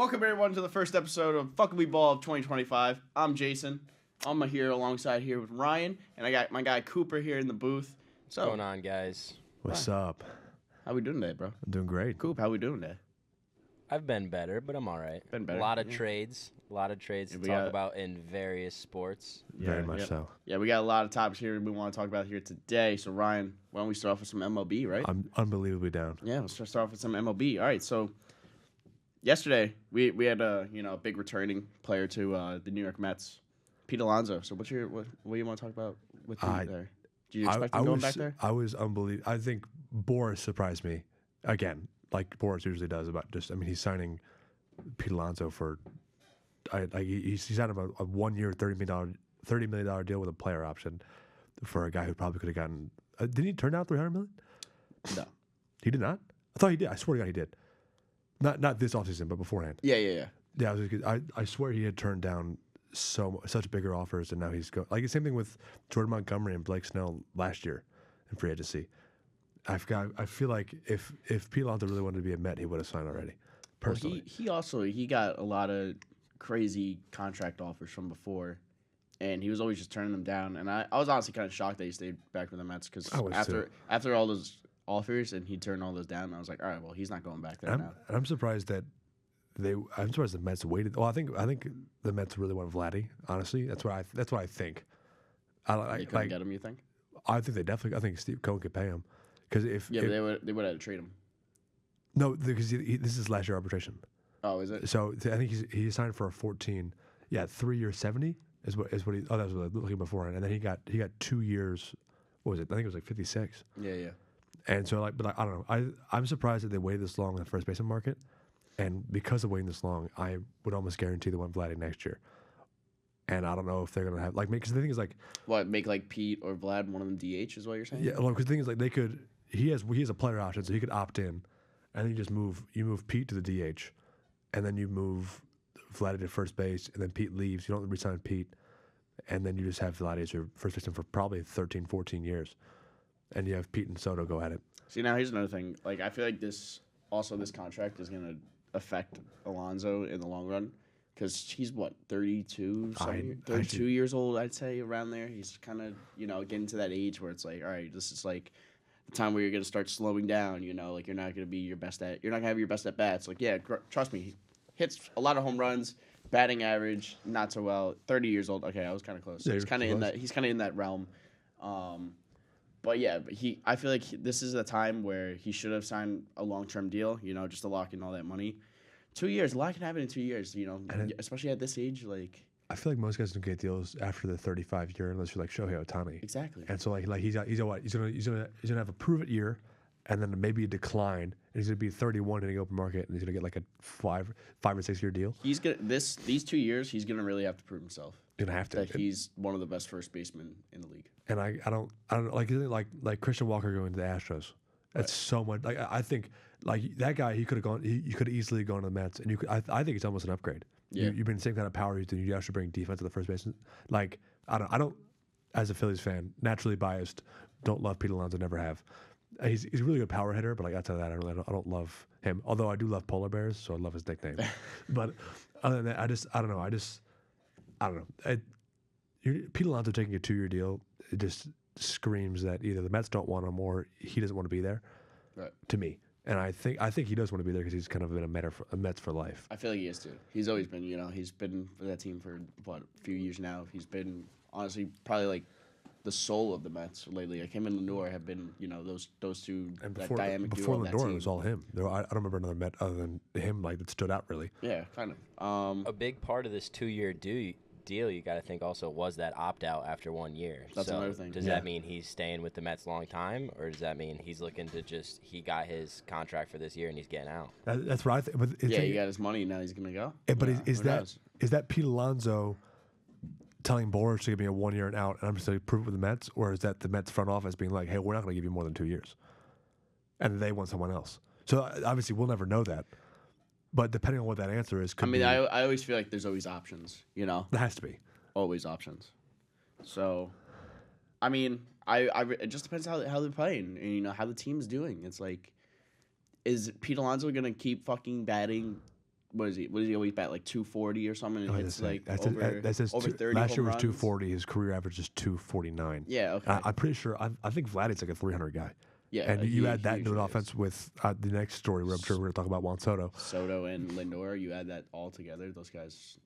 Welcome everyone to the first episode of Fiwb Ball of 2025. I'm Jason. I'm here alongside here with Ryan, and I got my guy Cooper here in the booth. So, What's going on, guys? What's up? How we doing today, bro? I'm doing great. Coop, how we doing today? I've been better, but I'm all right. Been better. A lot of trades to talk about in various sports. Very much so. Yeah, we got a lot of topics here we want to talk about here today. So, Ryan, why don't we start off with some MLB, right? I'm unbelievably down. Yeah, let's start off with some MLB. All right, so yesterday we had a big returning player to the New York Mets, Pete Alonso. So what do you want to talk about with Pete there? Do you expect him going back there? I was unbelievable. I think Boris surprised me again, like Boris usually does. He's signing Pete Alonso for. He signed a 1 year, $30 million deal with a player option for a guy who probably could have gotten. Did he turn down $300 million? No, he did not. I thought he did. I swear to God, he did. Not this offseason, but beforehand. Yeah. Yeah, I swear he had turned down such bigger offers, and now he's going. Like the same thing with Jordan Montgomery and Blake Snell last year in free agency. I feel like if Pete Alonso really wanted to be a Met, he would have signed already. Personally, well, he got a lot of crazy contract offers from before, and he was always just turning them down. And I was honestly kind of shocked that he stayed back with the Mets because after all those offers and he turned all those down, and I was like, all right, well, he's not going back there now. I'm surprised that I'm surprised the Mets waited. Well, I think the Mets really want Vladdy. Honestly, that's what I think. They couldn't get him. You think? I think they definitely. I think Steve Cohen could pay him because but they would have to trade him. No, because this is last year arbitration. Oh, is it? So I think he signed for a 3 year 70 is what he. Oh, that was what I was looking beforehand, and then he got 2 years. What was it? I think it was like 56. Yeah. And so I don't know. I'm surprised that they waited this long in the first baseman market. And because of waiting this long, I would almost guarantee they want Vladdy next year. And I don't know if they're going to have, because the thing is, make like Pete or Vlad one of them DH is what you're saying? Yeah, because the thing is, they could, he has a player option, so he could opt in, and then you just move Pete to the DH, and then you move Vladdy to first base, and then Pete leaves. You don't resign Pete, and then you just have Vladdy as your first baseman for probably 13, 14 years. And you have Pete and Soto go at it. See, now here's another thing. I feel like this contract is going to affect Alonso in the long run because he's 32 years old, I'd say, around there. He's kind of getting to that age where it's like, all right, this is like the time where you're going to start slowing down. You're not going to be you're not going to have your best at bats. Trust me, he hits a lot of home runs, batting average not so well. 30 years old. Okay, I was kind of close. Yeah, he's kind of in that realm. But I feel like this is a time where he should have signed a long-term deal, just to lock in all that money. 2 years, a lot can happen in 2 years, especially at this age. I feel like most guys don't get deals after the 35 year unless you're like Shohei Ohtani. Exactly. And so he's gonna have a prove it year, and then maybe a decline, and he's gonna be 31 in the open market, and he's gonna get like a 5 or 6 year deal. He's gonna these 2 years, he's gonna really have to prove himself. Gonna have to. That he's one of the best first basemen in the league. And I don't like Christian Walker going to the Astros. That's so much. I think that guy, he could have gone. He could have easily gone to the Mets, and I think it's almost an upgrade. Yeah. You bring the same kind of power you actually bring defense to the first baseman. I don't. As a Phillies fan, naturally biased, don't love Pete Alonso. Never have. He's a really good power hitter, but outside of that, I don't love him. Although I do love polar bears, so I love his nickname. But other than that, I don't know. Pete Alonso taking a 2 year deal, it just screams that either the Mets don't want him or he doesn't want to be there. Right. To me, and I think he does want to be there because he's kind of been a Mets for life. I feel like he is too. He's always been, he's been for that team for a few years now. He's been honestly probably like the soul of the Mets lately. Him and Lindor have been, those two. And before Lindor, it was all him. I don't remember another Met other than him that stood out really. Yeah, kind of. A big part of this 2 year deal you got to think also was that opt out after 1 year. That's another thing. Does that mean he's staying with the Mets a long time, or does that mean he's looking to he got his contract for this year and he's getting out? That's what I think. But he got his money and now he's gonna go. But is that Pete Alonso telling Boris to give me a 1 year and out, and I'm just going to prove it with the Mets, or is that the Mets front office being like, hey, we're not going to give you more than 2 years, and they want someone else? So obviously we'll never know that. But depending on what that answer is, I always feel like there's always options. There has to be always options. So, it just depends how they're playing and how the team's doing. It's like, is Pete Alonso gonna keep fucking batting what is he? What does he always bat like 240 or something? And hits like that's over 30. Last year was runs? 240. His career average is 249. Yeah, okay. I'm pretty sure. I think Vladdy's like a 300 guy. Yeah, and you add that into an offense with the next story, where I'm sure we're going to talk about Juan Soto. Soto and Lindor, you add that all together, those guys,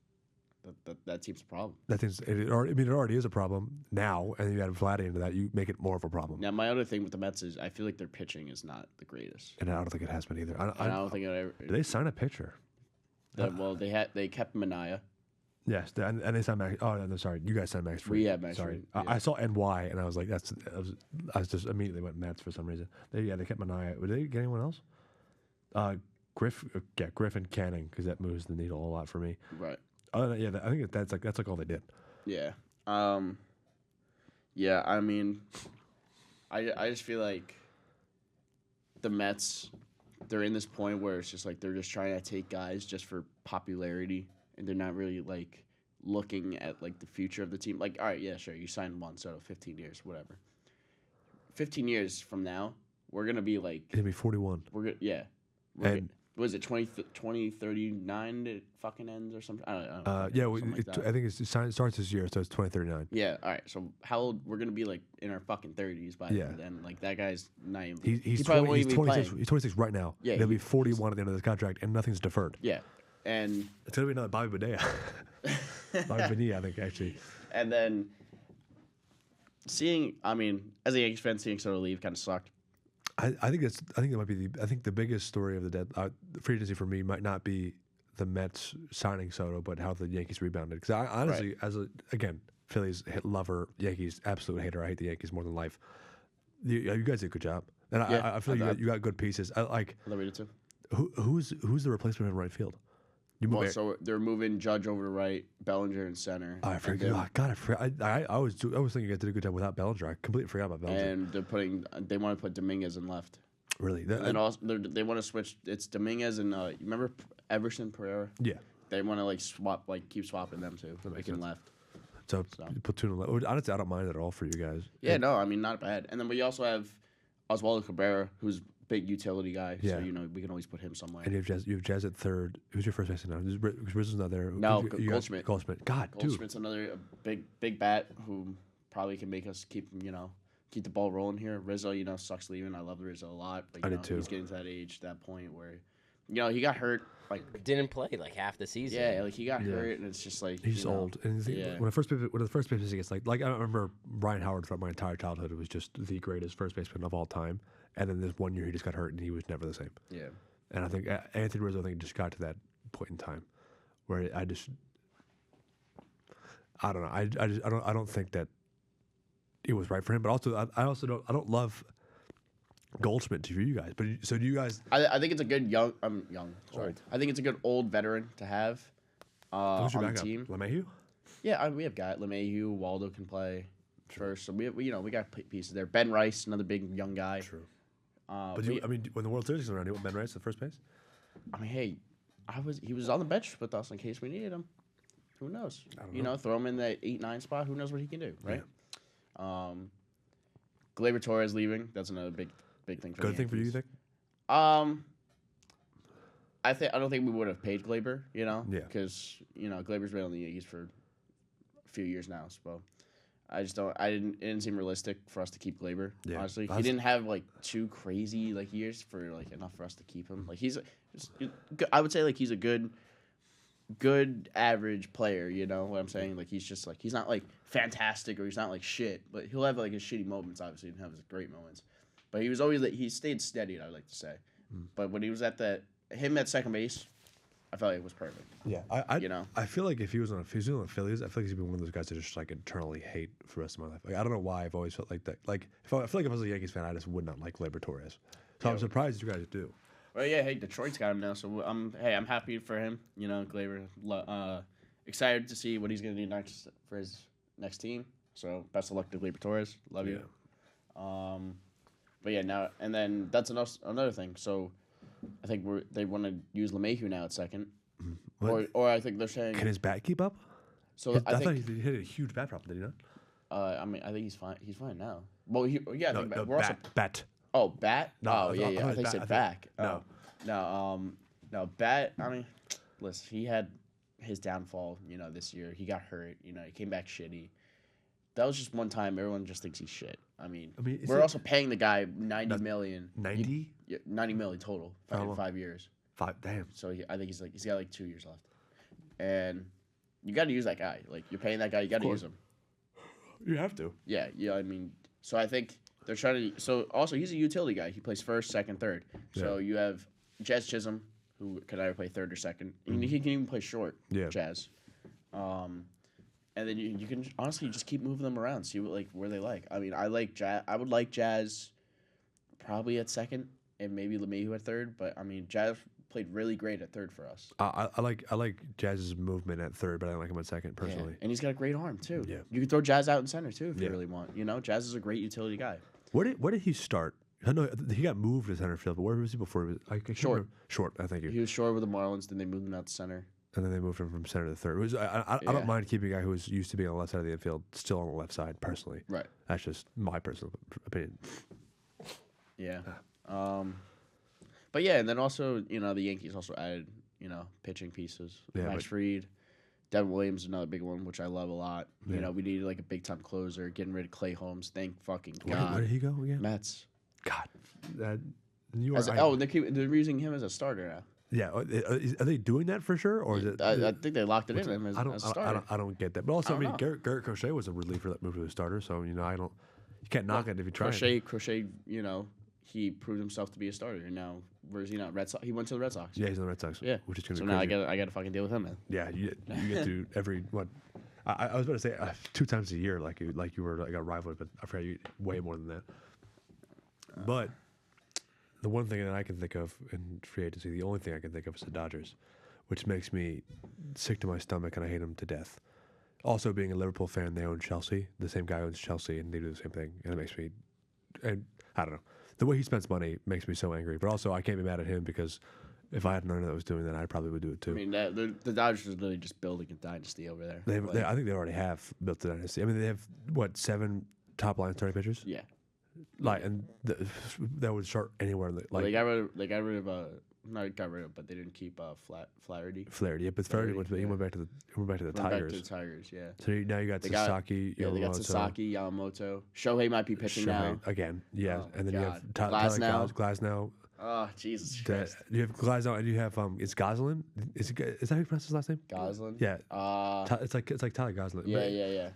that team's a problem. That seems. It already is a problem now, and you add Vladdy into that, you make it more of a problem. Now, my other thing with the Mets is I feel like their pitching is not the greatest. And I don't think it has been either. I don't think it ever. Did they sign a pitcher? Well, they kept Manaea. Yes, and they signed Max. Oh, no, sorry, you guys signed Max Fried. We had Max Sorry, Fried, I saw NY, and I was like, I was just immediately went Mets for some reason. They kept Manaea. Did they get anyone else? Griffin Canning, because that moves the needle a lot for me. Right. I think that's like all they did. Yeah. Yeah. I mean, I just feel like the Mets, they're in this point where it's just like they're just trying to take guys just for popularity. And they're not really, like, looking at, like, the future of the team. Like, all right, yeah, sure, you signed Juan Soto, 15 years, whatever. 15 years from now, we're going to be, like... It'll be 41. Was it 2039 it fucking ends or something? I don't know. I think it starts this year, so it's 2039. Yeah, all right, so how old... We're going to be, like, in our fucking 30s by then. Like, that guy's not even... He's probably won't even be 26. playing. He's 26 right now. Yeah, He'll be 41 at the end of this contract, and nothing's deferred. Yeah. And it's gonna be another Bobby Bonilla. Bobby Bonilla, I think, actually. And then as a Yankees fan, seeing Soto leave kind of sucked. I think that might be the biggest story of the free agency for me might not be the Mets signing Soto, but how the Yankees rebounded. Because I honestly, Phillies lover, Yankees absolute hater. I hate the Yankees more than life. You guys did a good job, and I feel like you got good pieces. I love it too. Who's the replacement in right field? So they're moving Judge over to right, Bellinger in center. I forgot. I was thinking I did a good job without Bellinger. I completely forgot about Bellinger. And they want to put Dominguez in left. Really? And also they want to switch. It's Dominguez and you remember Everson Pereira? Yeah. They want to keep swapping them too, making left. So platoon left. Honestly, I don't mind at all for you guys. Yeah, no, I mean not bad. And then we also have Oswaldo Cabrera, who's big utility guy, so we can always put him somewhere. And you have Jazz at third. Who's your first baseman now? Rizzo's not there. No, Goldschmidt. Goldschmidt's another big bat who probably can make us keep the ball rolling here. Rizzo, sucks leaving. I love Rizzo a lot, but I did too. He's getting to that age, that point where he got hurt. Like didn't play like half the season. Yeah, like he got hurt, and it's just like he's old. And when the first baseman gets like I remember Brian Howard throughout my entire childhood was just the greatest first baseman of all time. And then there's 1 year he just got hurt and he was never the same. Yeah. And I think Anthony Rizzo just got to that point in time where I don't know. I don't think that it was right for him. But also I don't love Goldschmidt to you guys. But so do you guys? I think it's a good young. Sorry. I think it's a good old veteran to have on the team. LeMahieu? Yeah, we have got LeMahieu. Waldo can play first. So we got pieces there. Ben Rice, another big young guy. True. When the World Series was around, you want Ben Rice at first base? Hey, he was on the bench with us in case we needed him. Who knows? I don't know. Throw him in that 8-9 spot. Who knows what he can do, right? Yeah. Gleyber Torres leaving. That's another big thing for Good thing for you think? I don't think we would have paid Gleyber, because Gleyber's been on the Yankees for a few years now, so it didn't seem realistic for us to keep Gleyber. Yeah. Honestly, he didn't have two crazy years for enough for us to keep him. I would say he's a good average player. You know what I'm saying? He's just he's not fantastic or he's not shit, but he'll have his shitty moments. Obviously, and have his great moments. But he was always he stayed steady. I'd like to say, but when he was at him at second base, I felt like it was perfect. Yeah, I feel like if he was on the Phillies, I feel like he'd be one of those guys that just internally hate for the rest of my life. I don't know why I've always felt like that. I feel like if I was a Yankees fan, I just would not like Gleyber Torres. So I'm surprised you guys do. Well, yeah, hey, Detroit's got him now, so I'm happy for him. Gleyber, excited to see what he's gonna do next for his next team. So best of luck to Gleyber Torres. Love you. But yeah, now and then that's another thing. So I think they want to use LeMahieu now at second, or I think they're saying can his bat keep up? So I thought he hit a huge bat problem. Did he not? I think he's fine. He's fine now. Well, bat. Oh, bat. No, I think he said back. No, no, bat. I mean, listen, he had his downfall, this year. He got hurt, he came back shitty. That was just one time. Everyone just thinks he's shit. I mean we're also paying the guy $90 million. 90? Yeah, $90 million total in 5 years. Damn. So I think he's got like 2 years left. And you got to use that guy. Like, you're paying that guy, you got to use him. You have to. Yeah, I mean, so I think they're trying to. So also, he's a utility guy. He plays first, second, third. So you have Jazz Chisholm, who can either play third or second. He can even play short. Yeah. Jazz. And then you can honestly just keep moving them around, see where they like. I mean, I would like Jazz probably at second and maybe LeMahieu at third. But I mean, Jazz played really great at third for us. I like Jazz's movement at third, but I don't like him at second personally. Yeah. And he's got a great arm too. Yeah. You can throw Jazz out in center too if you really want. Jazz is a great utility guy. Where did he start? I know he got moved to center field, but where was he before? Short. Short, I think. He was short with the Marlins, then they moved him out to center. And then they moved him from center to third. I don't mind keeping a guy who was used to being on the left side of the infield still on the left side, personally. Right. That's just my personal opinion. Yeah. But yeah, and then also, the Yankees also added, pitching pieces. Yeah, Max Fried, Devin Williams, another big one, which I love a lot. Yeah. We needed like a big time closer, getting rid of Clay Holmes. Thank fucking God. Where did he go again? Mets. God. They're using him as a starter now. Yeah, are they doing that for sure, or is it? I think they locked it in as a starter. I don't get that. But also, Garrett Crochet was a reliever that moved to a starter, so you can't knock it if you try. Crochet, he proved himself to be a starter. And now, where is he now? Red Sox. He went to the Red Sox. Yeah, he's in the Red Sox. Yeah, which is gonna so be now crazy. I got to fucking deal with him, man. Yeah, you get to every what. I was about to say 2 times a year, like you were like a rival, but I forgot you way more than that. But the one thing that I can think of in free agency, the only thing I can think of is the Dodgers, which makes me sick to my stomach, and I hate them to death. Also, being a Liverpool fan, they own Chelsea. The same guy owns Chelsea, and they do the same thing, and it makes me, and I don't know, the way he spends money makes me so angry. But also, I can't be mad at him because if I had known that was doing that, I probably would do it too. I mean, the Dodgers are literally just building a dynasty over there. I think they already have built a dynasty. I mean, they have 7 top line starting pitchers. Yeah. That would start anywhere. They got rid of not got rid of, but they didn't keep Flaherty. Yeah, but Flaherty went back to the Tigers. Back to the Tigers, yeah. So now you got Sasaki, they got Sasaki, Yamamoto. Shohei might be pitching now again. Yeah, oh, and then God. you have Glasnow. Oh, Jesus Christ. You have Glasnow, and you have it's Goslin. Is that how you pronounce his last name? Goslin. Yeah. It's like Tyler Goslin. Yeah.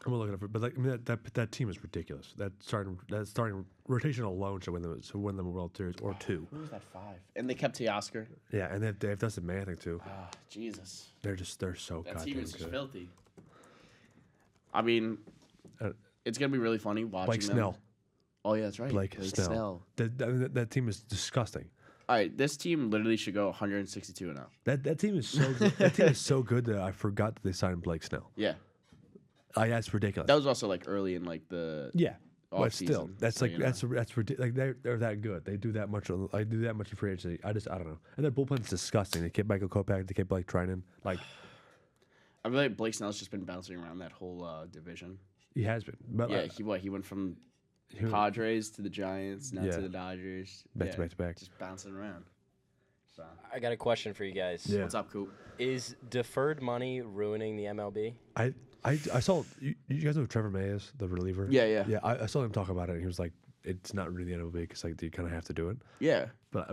I'm gonna look it up, but that team is ridiculous. That starting rotation alone should win them a World Series or 2. Who was that 5? And they kept Teoscar. Yeah, and they have Dustin May, I think, too. Jesus. They're so that goddamn team is good. filthy. I mean, it's gonna be really funny watching Blake them. Snell. Oh yeah, that's right. Blake Snell. That team is disgusting. All right, this team literally should go 162 now. That team is so good. That team is so good that I forgot that they signed Blake Snell. Yeah. That's ridiculous. That was also like early in like the but still, that's so, like that's ridiculous. Like they're that good. They do that much. I do that much in free agency. I don't know. And their bullpen's disgusting. They kept Michael Kopech. They kept Blake Trinan. Like I feel like Blake Snell's just been bouncing around that whole division. He has been. But yeah, he went from Padres to the Giants, now to the Dodgers. Back to back. Just bouncing around. So I got a question for you guys. Yeah. What's up, Coop? Is deferred money ruining the MLB? I saw you guys know who Trevor May is, the reliever. Yeah. I saw him talk about it. And he was like, "It's not really the MLB because like you kind of have to do it." Yeah, but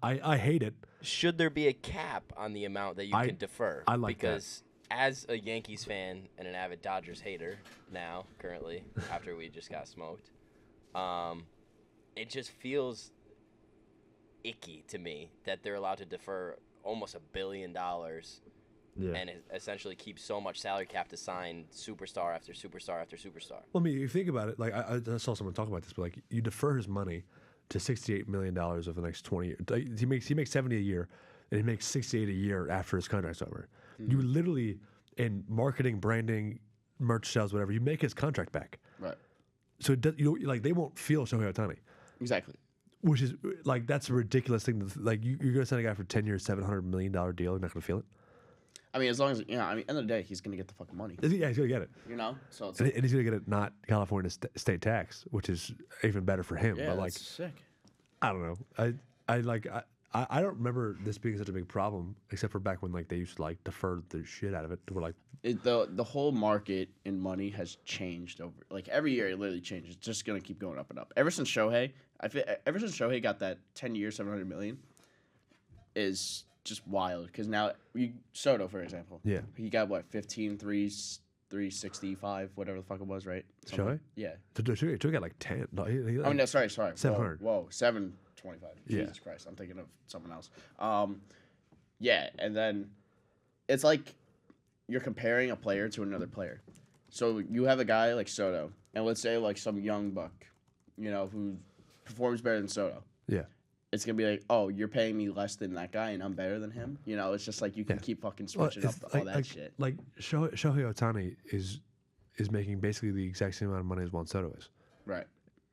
I hate it. Should there be a cap on the amount that you can defer? I like because as a Yankees fan and an avid Dodgers hater now, currently after we just got smoked, it just feels icky to me that they're allowed to defer almost $1 billion. Yeah. And essentially keep so much salary cap to sign superstar after superstar after superstar. Well, I mean, if you think about it, like I saw someone talk about this, but like you defer his money to $68 million over the next 20 years. He makes 70 a year, and he makes 68 a year after his contract's over. Mm-hmm. You literally, in marketing, branding, merch sales, whatever, you make his contract back. Right. So like they won't feel Shohei Ohtani. Exactly. Which is like that's a ridiculous thing. Like you're gonna sign a guy for 10 years, $700 million deal. You're not gonna feel it. I mean, as long as end of the day, he's gonna get the fucking money. Yeah, he's gonna get it. So it's and he's gonna get it not California state tax, which is even better for him. Yeah, but like, that's sick. I don't know. I don't remember this being such a big problem, except for back when like they used to like defer the shit out of it. To where, like the whole market in money has changed over like every year. It literally changes. It's just gonna keep going up and up. Ever since Shohei, ever since Shohei got that 10 years, $700 million, is just wild. Because now Soto, for example, he got what 15 threes. 365, whatever the fuck it was, right? Shohei? Yeah. Shohei got like 10. No, oh, no, sorry. 700. Whoa, 725. Yeah. Jesus Christ, I'm thinking of someone else. Yeah, and then it's like you're comparing a player to another player. So you have a guy like Soto, and let's say like some young buck, who performs better than Soto. Yeah. It's going to be like, oh, you're paying me less than that guy, and I'm better than him. It's just like you can keep fucking switching up all that shit. Like Shohei Ohtani is making basically the exact same amount of money as Juan Soto is. Right.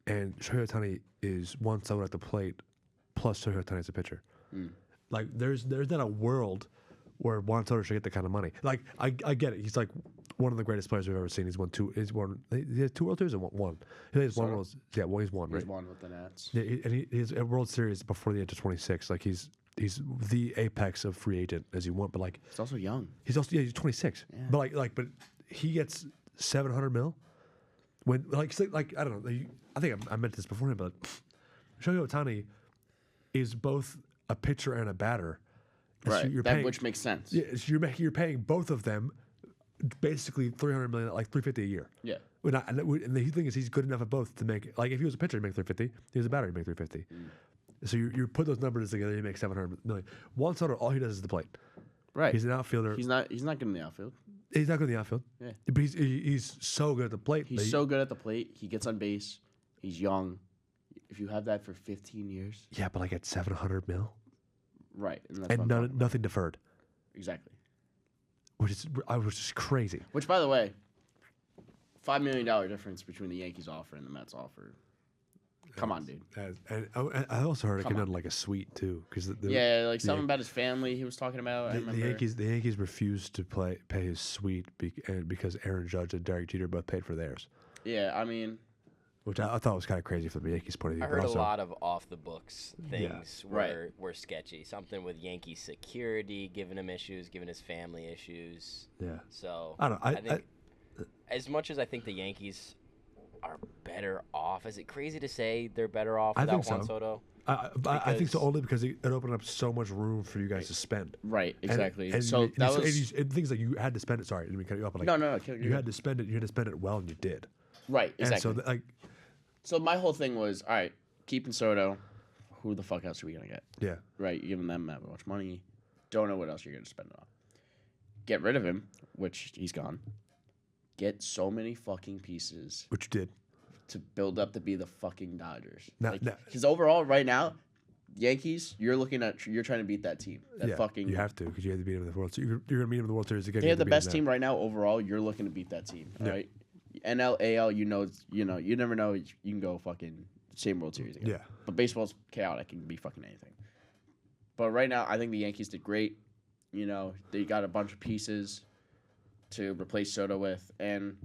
And Shohei Ohtani is Juan Soto at the plate plus Shohei Ohtani as a pitcher. Like there's not a world where Juan Soto should get that kind of money. Like I get it. He's like one of the greatest players we've ever seen. He has 2 World Series and one. He has one. He's won. Right? He's won with the Nats. Yeah, and he's a World Series before the age of 26. Like he's the apex of free agent as you want. But like he's also young. He's 26. Yeah. But he gets $700 million. When like I don't know. I think I meant this beforehand, but Shohei Ohtani is both a pitcher and a batter. Right. So you're paying, which makes sense. Yeah. So you're paying both of them basically $300 million, like $350 a year. Yeah. And the thing is, he's good enough at both to make like if he was a pitcher, he'd make $350. If he was a batter, he'd make $350. So you put those numbers together, you make $700 million. Juan Soto, all he does is the plate. Right. He's an outfielder. He's not good in the outfield. He's not good in the outfield. Yeah. But he's so good at the plate. He's so good at the plate. He gets on base. He's young. If you have that for 15 years. Yeah, but like at $700 million. Right. And nothing deferred. Exactly. Which is just crazy. Which, by the way, $5 million difference between the Yankees offer and the Mets offer. Come on, dude. And I also heard it came down to like a suite too, because something about his family he was talking about. The Yankees refused to pay his suite because Aaron Judge and Derek Jeter both paid for theirs. Yeah, I mean, which I thought was kind of crazy from the Yankees' point of view. I heard a lot of off the books things were sketchy. Something with Yankee security giving him issues, giving his family issues. Yeah. So I think as much as I think the Yankees are better off. Is it crazy to say they're better off without Juan Soto? I think so only because it opened up so much room for you guys to spend. Right, exactly. And things like you had to spend it. Sorry, I didn't mean to cut you off. But like, no. You had to spend it. You had to spend it well, and you did. Right, exactly. And so my whole thing was, all right, keeping Soto. Who the fuck else are we gonna get? Yeah. Right, you're giving them that much money. Don't know what else you're gonna spend it on. Get rid of him, which he's gone. Get so many fucking pieces. Which you did. To build up to be the fucking Dodgers. Because overall, right now, Yankees, you're trying to beat that team. You have to, because you have to beat them in the World Series. You're going to beat them in the World Series again. They have the best team right now overall. You're looking to beat that team, right? NL, AL, you never know. You can go fucking same World Series again. Yeah. But baseball's chaotic. It can be fucking anything. But right now, I think the Yankees did great. They got a bunch of pieces to replace Soto with, and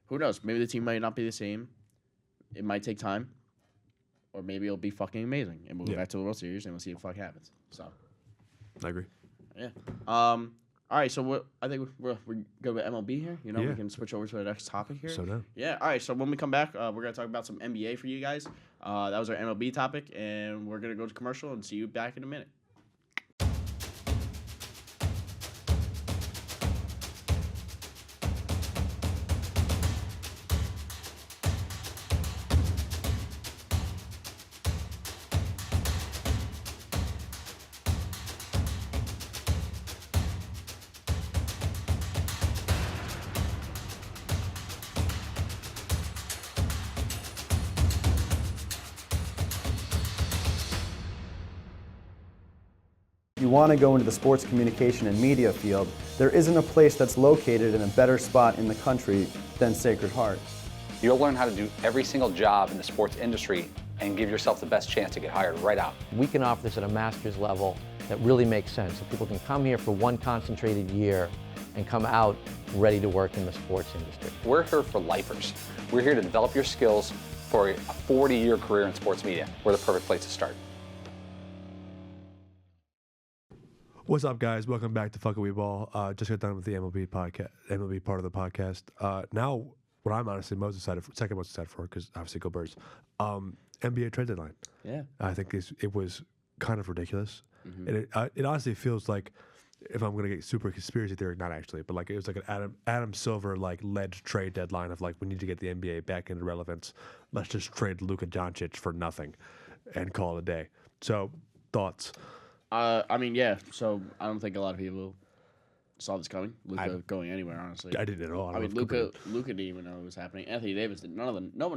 who knows? Maybe the team might not be the same. It might take time, or maybe it'll be fucking amazing, and we'll go back to the World Series and we'll see what the fuck happens. So, I agree. Yeah. All right. So I think we're good with MLB here. We can switch over to the next topic here. So no. Yeah. All right. So when we come back, we're gonna talk about some NBA for you guys. That was our MLB topic, and we're gonna go to commercial and see you back in a minute. You want to go into the sports communication and media field, there isn't a place that's located in a better spot in the country than Sacred Heart. You'll learn how to do every single job in the sports industry and give yourself the best chance to get hired right out. We can offer this at a master's level that really makes sense, so people can come here for one concentrated year and come out ready to work in the sports industry. We're here for lifers. We're here to develop your skills for a 40-year career in sports media. We're the perfect place to start. What's up, guys? Welcome back to Fiwb Ball. Just got done with the MLB podcast, MLB part of the podcast. Now, what I'm honestly most excited for, second most excited for, because obviously go Birds, NBA trade deadline. Yeah. I think it was kind of ridiculous. Mm-hmm. And it honestly feels like, if I'm going to get super conspiracy theory, not actually, but like it was like an Adam Silver like led trade deadline of like, we need to get the NBA back into relevance. Let's just trade Luka Doncic for nothing and call it a day. So, thoughts? I mean, yeah. So I don't think a lot of people saw this coming. Luka going anywhere, honestly. I didn't at all. I mean, Luka didn't even know it was happening. Anthony Davis did. None of them. No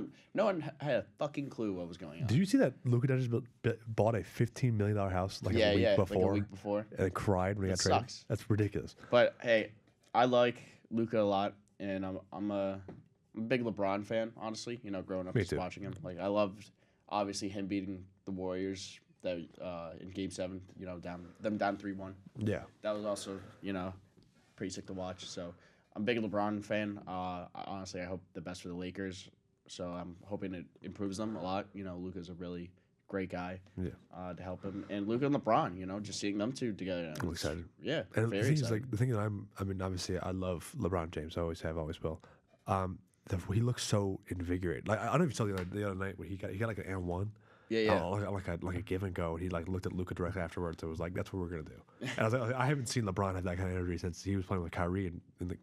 one had a fucking clue what was going on. Did you see that Luka Doncic bought a $15 million house like a week before? Like a week before. And cried when he got traded? Sucks. That's ridiculous. But hey, I like Luka a lot, and I'm a big LeBron fan, honestly. You know, growing up Me just too. watching him. Like I loved, obviously, him beating the Warriors that in Game 7. You know, down 3-1. Yeah. That was also, you know, pretty sick to watch. So I'm a big LeBron fan. Honestly, I hope the best for the Lakers. So I'm hoping it improves them a lot. You know, Luka's a really great guy to help him. And Luka and LeBron, you know, just seeing them two together. I'm excited. Yeah, And very the thing is, excited. like, the thing that I mean, obviously, I love LeBron James. I always have, always will. He looks so invigorated. Like, I don't know if you saw the other night when he got like an M1. Yeah. Like a give and go, and he like looked at Luka directly afterwards. It was like, that's what we're gonna do. And I was like, I haven't seen LeBron have that kind of energy since he was playing with Kyrie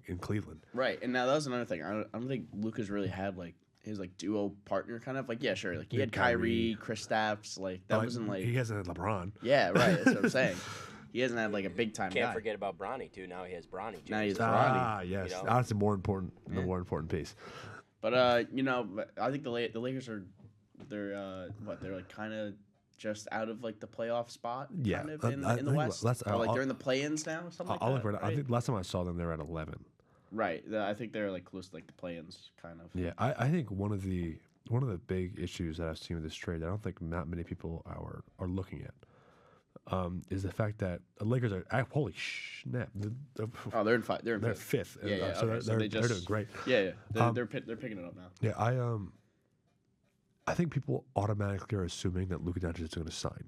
in Cleveland. Right, and now that was another thing. I don't think Luka's really had like his like duo partner kind of like sure like he had Kyrie, Kristaps, like that wasn't like he hasn't had LeBron. Yeah, right. That's what I'm saying. He hasn't had like a big time Can't guy. forget about Bronny too. Now he has Bronny. Now he's Yes, You know? that's the more important piece. But you know, I think the Lakers are they're like kind of just out of like the playoff spot, Yeah, kind of I in the think West. that's- Or, like I'll- they're in the play-ins now, something I'll like look that. right. I think last time I saw them, they were at 11. Right. I think they're like close to like the play-ins, kind of. Yeah, I think one of the big issues that I've seen with this trade that I don't think not many people are looking at is the fact that the Lakers are holy snap. Oh, they're in five. They're in They're fifth. fifth. Yeah, So okay, they're doing great. Yeah. They're picking it up now. Yeah, I think people automatically are assuming that Luka Doncic is going to sign.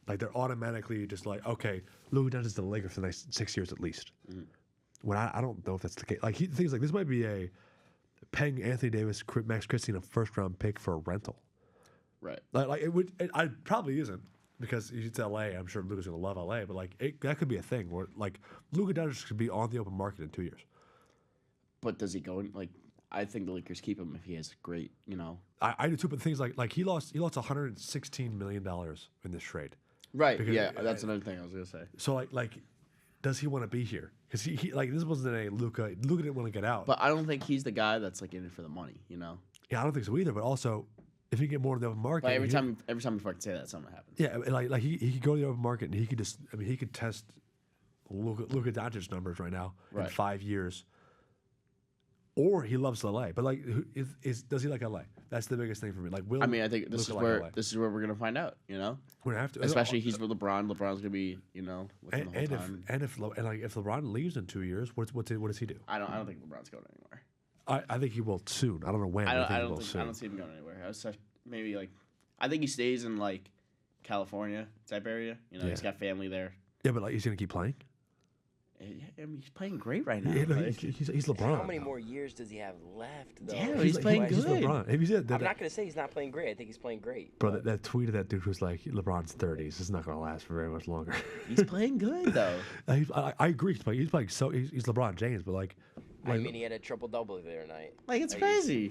Like they're automatically just like, okay, Luka Doncic is the Lakers for the next 6 years at least. Mm-hmm. When I don't know if that's the case. Like things like this might be a paying Anthony Davis, Max Christie, a first round pick for a rental. Right. Like it would. It probably isn't because he's LA. I'm sure Luka's going to love LA, but like that could be a thing where like Luka Doncic could be on the open market in 2 years. But does he go in like? I think the Lakers keep him if he has great, you know. I do too, but things like he lost $116 million in this trade. Right. Because- yeah, that's another thing I was gonna say. So like, does he want to be here? Because he like this wasn't a Luka. Luka didn't want to get out. But I don't think he's the guy that's like in it for the money, you know. Yeah, I don't think so either. But also, if he get more in the open market, Like every time you fucking say that, something happens. yeah, like he could go to the open market and he could just, I mean, he could test Luka Doncic numbers right now in Right. 5 years. Or he loves LA, but like, does he like LA? That's the biggest thing for me. Like, will I mean, I think this Luka is like where LA? we're gonna find out, you know. We're gonna have to, Especially he's with LeBron. LeBron's gonna be, you know, with him the whole time. if LeBron leaves in 2 years, what does he do? I don't think LeBron's going anywhere. I think he will soon. I don't know when. I think he will soon. I don't see him going anywhere. Maybe like I think he stays in like California type area. You know, Yeah. he's got family there. Yeah, but like he's gonna keep playing. I mean, he's playing great right now. Yeah, no, like- he's LeBron. How many more years does he have left, though? Yeah, Is he's the playing question. He's good. LeBron. Have you seen I'm not going to say he's not playing great. I think he's playing great. Bro, that tweet of that dude was like, LeBron's 30s. It's not going to last for very much longer. He's playing good though. I agree. He's playing so he's LeBron James, but like I mean, he had a triple-double the other night. Like it's He's crazy.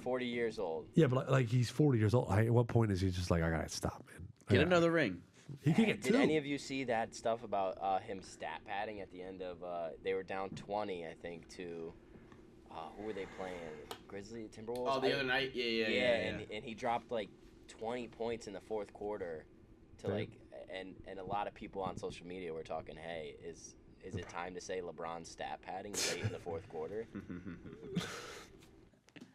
40 years old. yeah, but like he's 40 years old. At what point is he just like, I gotta stop, man? Get another ring. He can get Did two. any of you see that stuff about him stat padding at the end of? They were down 20, I think, to who were they playing? Grizzly Timberwolves. Oh, the other night. Yeah. And he dropped like 20 points in the fourth quarter, to Damn. like, and a lot of people on social media were talking, hey, is it time to say LeBron's stat padding late in the fourth quarter?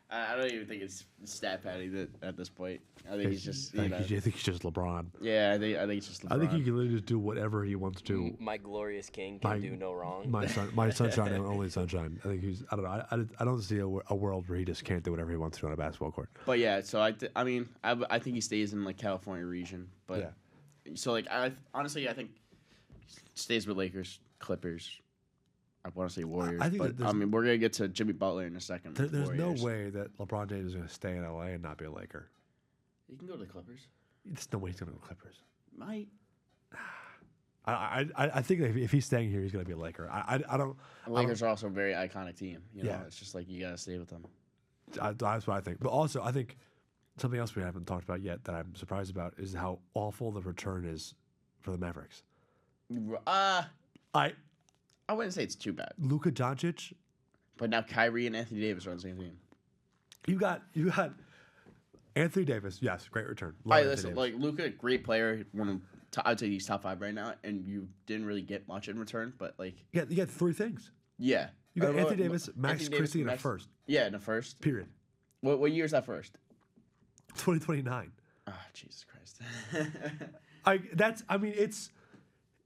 I don't even think it's stat padding at this point. I think he's just, you I know. think he's just LeBron. Yeah, I think it's just LeBron. I think he can literally just do whatever he wants to. My glorious king can do no wrong. My sunshine and only sunshine. I think he's. I don't know. I don't see a world where he just can't do whatever he wants to on a basketball court. But yeah, so I think he stays in like California region. But so like honestly, I think stays with Lakers, Clippers. I want to say Warriors, I think but that I mean we're gonna get to Jimmy Butler in a second. with There's no Warriors. way that LeBron James is going to stay in LA and not be a Laker. He can go to the Clippers. There's no way he's going to go to the Clippers. Might. I think that if he's staying here, he's going to be a Laker. I don't. The Lakers are also a very iconic team. You know, Yeah. it's just like you gotta stay with them. That's what I think. But also, I think something else we haven't talked about yet that I'm surprised about is how awful the return is for the Mavericks. I wouldn't say it's too bad, Luka Doncic. but now Kyrie and Anthony Davis are on the same team. You got Anthony Davis. Yes, great return. Love All right, Anthony listen, Davis. like Luka, great player. One of I'd say he's top 5 right now, and you didn't really get much in return, but like you got 3 things. yeah, You got Well, Anthony Davis, Max Anthony Davis, Christie, and a Max- first. Yeah, in the first. Period. What year is that first? 2029. Oh, Jesus Christ.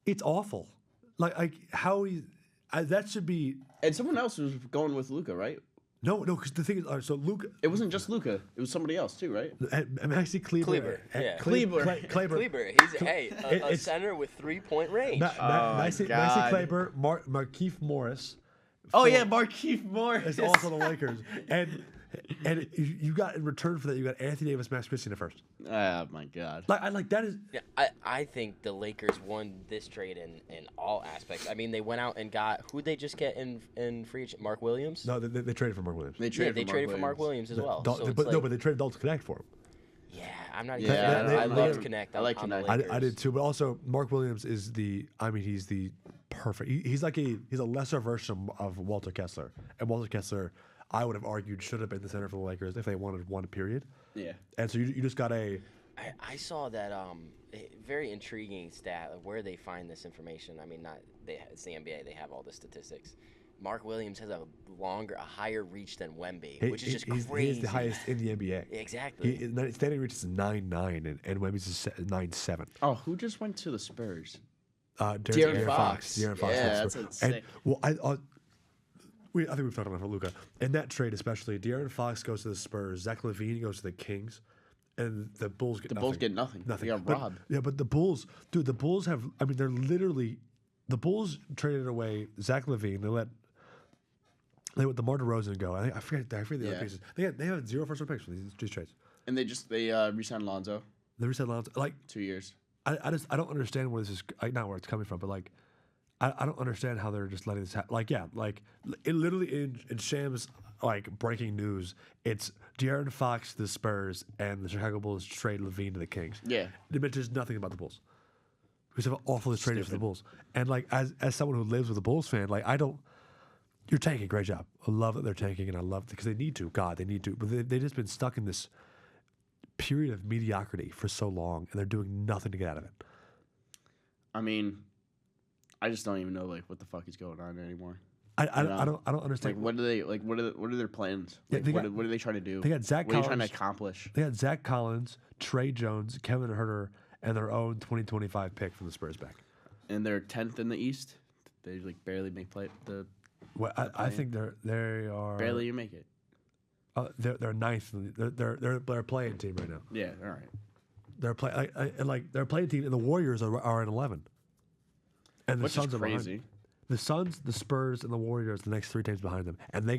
It's awful. Like how he that should be And someone else was going with Luka, right? no because the thing is so Luka It wasn't just Luka; it was somebody else too, right? Maxi Kleber. Kleber, yeah. Kleber. Kleber, he's a It's- center with 3-point range. Maxi God. Kleber, Markieff Morris. Oh yeah, Markieff Morris. It's also the Lakers, and you got in return for that you got Anthony Davis, Max Christie in the first. Oh my God. Like that is Yeah, I think the Lakers won this trade in all aspects. I mean, they went out and got who'd they just get in free agent? Mark Williams. no they traded for Mark Williams. They Yeah, traded, they traded for Mark Williams as well. Dal- So it's but like, they traded Dalton Connect for him. yeah, I'm not even. Yeah, I they- loved they- Connect. I like on the Connect. I Lakers. did too, but also Mark Williams is he's the perfect. He's a lesser version of Walter Kessler, and Walter Kessler, I would have argued, should have been the center for the Lakers if they wanted one period. Yeah. And so you just got a I saw that a very intriguing stat of where they find this information. I mean, it's the NBA. They have all the statistics. Mark Williams has a higher reach than Wemby, which is just crazy. He's the highest in the NBA. Exactly. Standing reach is 9.9, and Wemby's is 9.7. Oh, who just went to the Spurs? De'Aaron Fox. Yeah, De'Aaron Fox. that's And insane. well, I think we've talked about Luka. In that trade, especially, De'Aaron Fox goes to the Spurs. Zach LaVine goes to the Kings, and the Bulls get nothing. Bulls get nothing. Nothing. They got But- robbed. Yeah, but the Bulls, dude, the Bulls have. I mean, they're literally. The Bulls traded away Zach LaVine. They let DeMar DeRozan go. I forget the other Yeah. pieces. They have 0 first round picks for these trades. And they re-signed Lonzo, They reset Lonzo. Like 2 years. I don't understand where this is. Not where it's coming from, but like. I don't understand how they're just letting this happen. It literally in Shams breaking news. It's De'Aaron Fox to the Spurs and the Chicago Bulls trade LaVine to the Kings. Yeah. It mentions nothing about the Bulls. Because of how awful this trade is for the Bulls. And as someone who lives with a Bulls fan, you're tanking. Great job. I love that they're tanking, and I love it because they need to. God, they need to. But they've just been stuck in this period of mediocrity for so long, and they're doing nothing to get out of it. I mean, I just don't even know what the fuck is going on anymore. I don't understand. What are they what are their plans? Yeah, What are they trying to do? they got Zach What are you trying to Collins. accomplish? They had Zach Collins, Trey Jones, Kevin Huerter, and their own 2025 pick from the Spurs back. And they're 10th in the East. They barely make the Well, I think they are barely you make it. They're ninth. They're a playing team right now. Yeah, all right. They're a playing team, and the Warriors are at 11. And the Which Suns is are behind. crazy. The Suns, the Spurs, and the Warriors, the next 3 teams behind them, and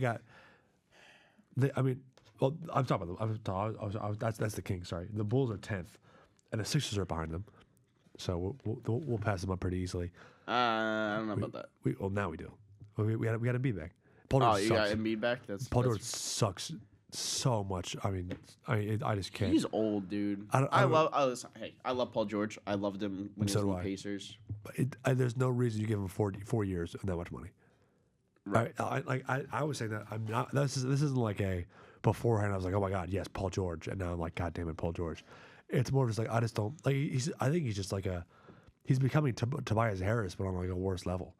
I'm talking about that's the Kings. Sorry, the Bulls are 10th, and the Sixers are behind them. So we'll pass them up pretty easily. I don't know about that. Now we do. We had Embiid back. Paul Oh, George you sucks. got Embiid back? Paul George sucks so much. I just can't. He's old, dude. I love Paul George. I loved him when he was So in do the I. Pacers. But there's no reason you give him 4 years and that much money. Right. I was saying that I'm not. This isn't like a beforehand. I was like, oh my god, yes, Paul George, and now I'm like, god damn it, Paul George. It's more just I just don't like. I think he's just he's becoming Tobias Harris, but on a worse level.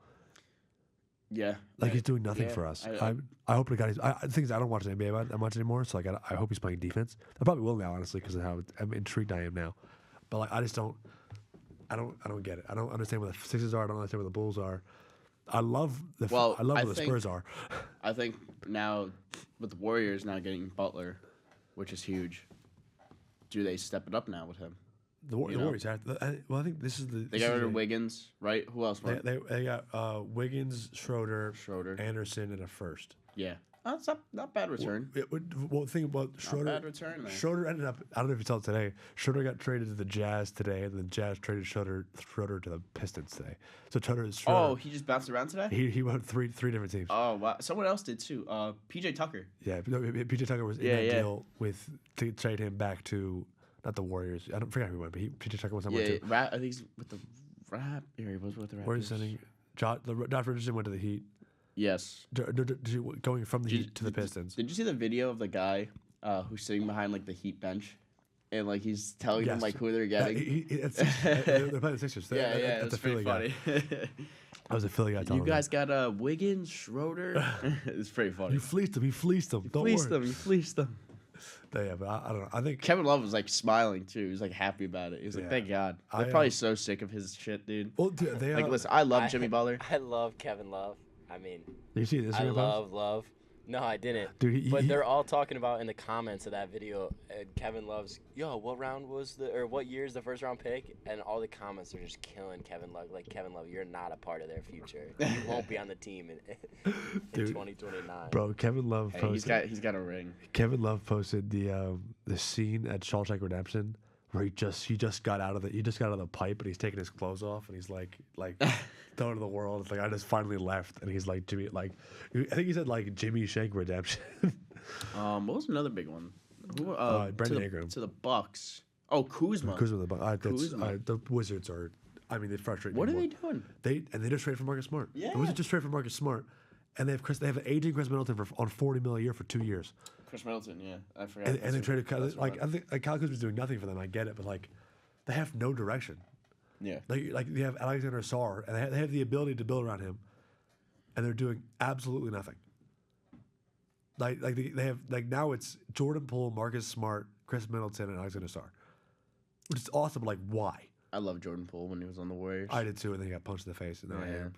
Yeah. He's doing nothing Yeah, for us. I- I hope the guy. The thing is, I don't watch the NBA that much anymore, so I hope he's playing defense. I probably will now, honestly, because of how intrigued I am now. But I just don't. I don't get it. I don't understand where the Sixers are. I don't understand where the Bulls are. I love Well, I love I where the think- Spurs are. I think now with the Warriors now getting Butler, which is huge. Do they step it up now with him? The Warriors. I think this is the. They got rid of Wiggins, right? Who else? They got Wiggins, Schroeder, Anderson, and a first. Yeah. That's not bad return. Well, think about Schroeder. Not bad return, man. Schroeder ended up. I don't know if you saw it today. Schroeder got traded to the Jazz today, and the Jazz traded Schroeder to the Pistons today. So Schroeder. Oh, he just bounced around today. He went three different teams. Oh wow! Someone else did too. PJ Tucker. Yeah, PJ Tucker was in that deal to trade him back to not the Warriors. I don't forget who he went, but PJ Tucker was somewhere too. I think he's with the Rap. He was with the Raptors. Where is sending? Josh Richardson went to the Heat. Yes. Going from the Heat to the Pistons. Did you see the video of the guy who's sitting behind like the Heat bench, and like he's telling them like who they're getting? They're playing the Sixers. That's pretty funny. That was a Philly guy. You guys got Wiggins, Schroeder. It's pretty funny. You fleeced them. He fleeced them. You fleeced them. Yeah, but I don't know. I think Kevin Love was like smiling too. He was like happy about it. He was like, "Thank God." They're probably so sick of his shit, dude. Well, dude, like, listen, I love Jimmy Butler. I love Kevin Love. I mean, did you see this? I love. No, I didn't. Dude, but they're all talking about in the comments of that video. Kevin Love's, what round was what year is the first round pick? And all the comments are just killing Kevin Love. Like, Kevin Love, you're not a part of their future. You won't be on the team in 2029. Bro, Kevin Love posted. He's got a ring. Kevin Love posted the scene at Shawshank Redemption where he just got out of the pipe and he's taking his clothes off and he's like throwing to the world. It's like I just finally left and he's like Jimmy, like I think he said like Jimmy Shank Redemption. What was another big one? Brandon Ingram to the Bucks. Oh, Kuzma. The Bucks. The Wizards are. I mean, they frustrate me. What are they doing? They just traded for Marcus Smart. Yeah. The Wizards just traded for Marcus Smart, and they have an aging Chris Middleton on $40 million a year for 2 years. Chris Middleton, yeah, I forgot. And they traded I think Kyle Kuzma's doing nothing for them. I get it, but like they have no direction. Yeah. Like they have Alexander Sarr, and they have the ability to build around him, and they're doing absolutely nothing. Like they have now it's Jordan Poole, Marcus Smart, Chris Middleton, and Alexander Sarr, which is awesome. But like, why? I love Jordan Poole when he was on the Warriors. I did too, and then he got punched in the face, and then I hate him.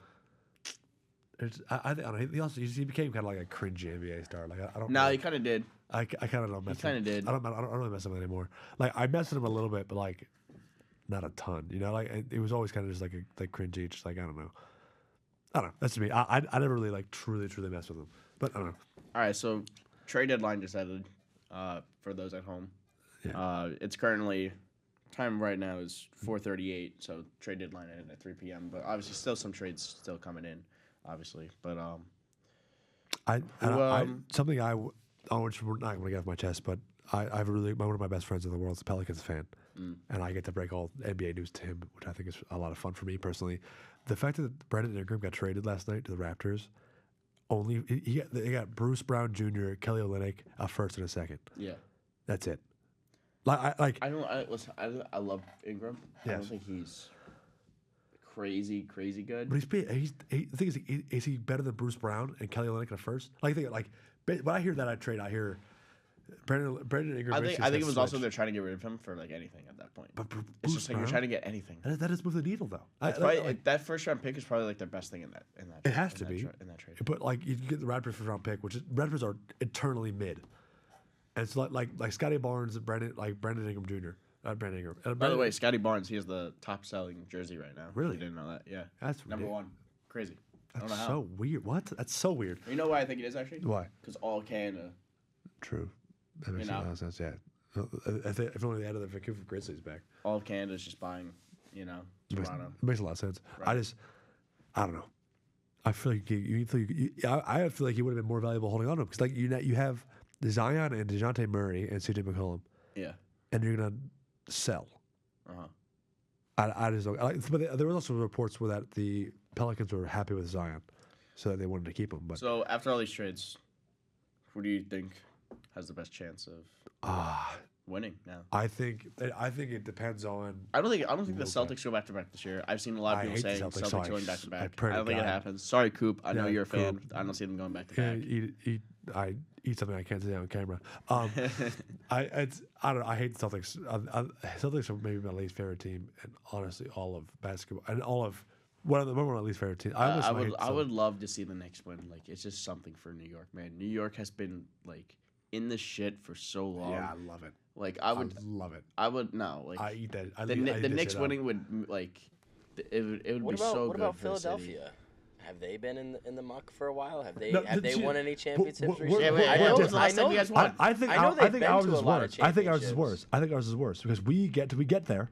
I don't know. He became kind of like a cringy NBA star. Like I don't. No, he kind of did. I kind of don't mess. He kind of did. I don't really mess with him anymore. Like I messed with him a little bit, but like not a ton. You know, like it was always kind of just like cringy. Just like I don't know. That's me. I never really like truly messed with him. But I don't know. All right, so trade deadline just ended. For those at home, it's currently time right now is 4:38. So trade deadline ended at 3 p.m. But obviously, still some trades still coming in. Obviously, but something which we're not going to get off my chest, but I have one of my best friends in the world is a Pelicans fan, and I get to break all NBA news to him, which I think is a lot of fun for me personally. The fact that Brandon Ingram got traded last night to the Raptors, they got Bruce Brown Jr., Kelly Olynyk, a first and a second. Yeah, that's it. I love Ingram. I don't think he's crazy good. But the thing is he better than Bruce Brown and Kelly Olynyk at first? When I hear that I hear Brandon Ingram. I think it was also they're trying to get rid of him for like anything at that point. But it's just like you're trying to get anything. That does move the needle though. That first round pick is probably like their best thing in that. It has to be in that trade. But like you get the Raptors first round pick, which is Raptors are eternally mid, and it's like Scotty Barnes and Brandon Ingram Jr. Brandon Ingram. By the way, Scotty Barnes, he has the top selling jersey right now. Really? You didn't know that? Yeah. That's number one. Crazy. I don't know how. So weird. What? That's so weird. You know why I think it is actually? Why? Because all Canada. True. That makes a lot of sense. Yeah. If only they had the Vancouver Grizzlies back. All of Canada's just buying, Toronto. It makes a lot of sense. Right. I don't know. I feel like I feel like he would have been more valuable holding on to him because like you have Zion and DeJounte Murray and CJ McCollum. Yeah. And you're gonna sell. I just don't. But there was also reports where that the Pelicans were happy with Zion, so they wanted to keep him. But so after all these trades, who do you think has the best chance of winning now? I think it depends on. I don't think the Celtics go back to back this year. I've seen a lot of people saying Celtics going back to back. I don't think it happens. Sorry, Coop. I know you're a fan. I don't see them going back to back. I eat something I can't say on camera. I don't know. I hate the Celtics. Celtics are maybe my least favorite team, and honestly, all of basketball and all of one of my least favorite teams. I would love to see the Knicks win. Like it's just something for New York, man. New York has been like in the shit for so long. Yeah, I love it. Like I love it. I would no. Like I eat that. the Knicks winning would like. It would What be about so what good about for the city. Philadelphia? Have they been in the muck for a while? Have they No, won any championships we're- recently? Yeah, wait, I when know, was the last time you guys won? I think I know they've think been ours to a is lot of worse. I think ours is championships. worse. I think ours is worse because we get there,